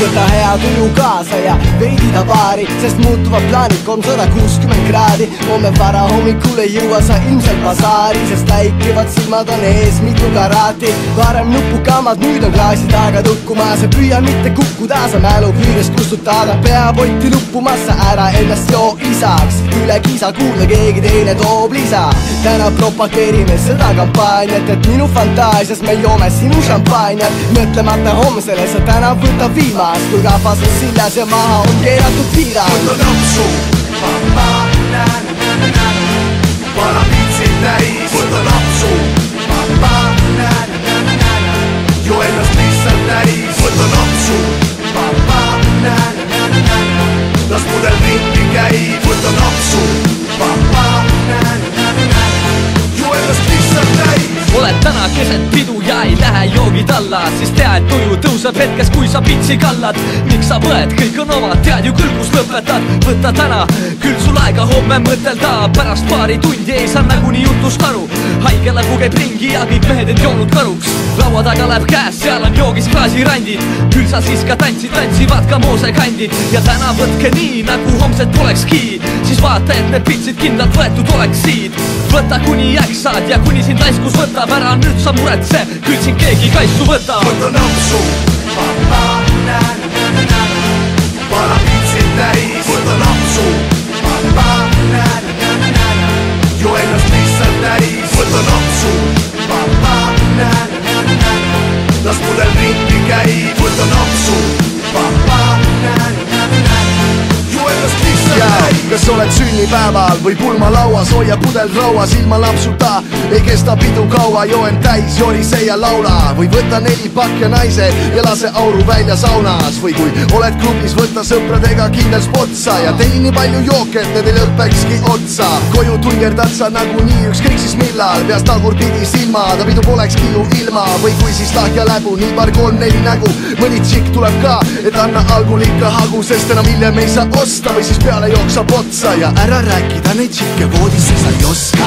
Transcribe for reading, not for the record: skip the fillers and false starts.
võta hea tuju kaasa ja veidi tavaari, sest muutuvad plaanid 360 kraadi. Homme vara hommikul ei jõua sa ilmselt basaari, sest läikivad silmad on ees mitu karaati. Varem nupukamad, nüüd on klaasid aega tukkumas ja püüa mitte kukkuda, sa mälu püüdes kustutada. Peapotti luppumas sa ära ennast joo isaks, üle kisa kuulda keegi teine toob lisa. Täna propageerime seda kampaaniat, et minu fantaasias me joome sinu šampanjat. Mõtlemata homsele sa täna võta viimast, kui rahvas on sillas ja maha on keeratud piirad. Võta napsu, pana pitsid täis. Võta napsu, jo ennast lihtsalt täis. Võta napsu, las mudel ringi käib. Võta napsu, jo ennast lihtsalt täis. Oled täna keset pidu ja ei lähe joogid alla, siis tea, et tuju tõuseb hetkes, kui sa pitsi kallad. Miks sa põed, kõik on omad, tead ju küll, kus lõpetad. Võta täna, küll sul aega homme mõtelda. Pärast paari tundi ei saa nagunii jutust aru. Haige läbu käib ringi ja kõik mehed end joonud karuks. Laua taga läheb käes, seal on joogis klaasirandid. Küll sa siis ka tantsivad ka moosekandid. Ja täna võtke nii, nagu homset polekski. Siis vaata, et need pitsid kindlalt võetud oleksid. Võta kuni äksad ja kuni sind laiskus võtab ära, nüüd sa muretse, küll siin keegi kaisu võtab. Võta napsu, pana pitsid täis. Võta napsu, jo ennast lihtsalt täis. Võta napsu, las mudel ringi käib. Võta napsu, jo ennast lihtsalt täis. Kas oled sünnipäeval või pulmalauas, hoia pudel rauas ilma lapsuta. Ei kesta pidu kaua, joen täis, jorise ja laula. Või võta 4 pakk ja naise ja lase auru välja saunas. Või kui oled klubis, võta sõpradega kindel spotsa ja telli nii palju jooke, et need ei lõpekski otsa. Koju tunnerdad sa nagunii ükskõik siis millal, peas tagurpidi silma, ta pidu polekski ju ilma. Või kui siis lahja läbu, nii paar 3-4 nägu. Mõni tšikk tuleb ka, et anna algul ikka hagu, sest enam hiljem ei saa osta või siis peale jooksab otsa. Ja ära rääkida neid tšikke voodisse sa ei oska.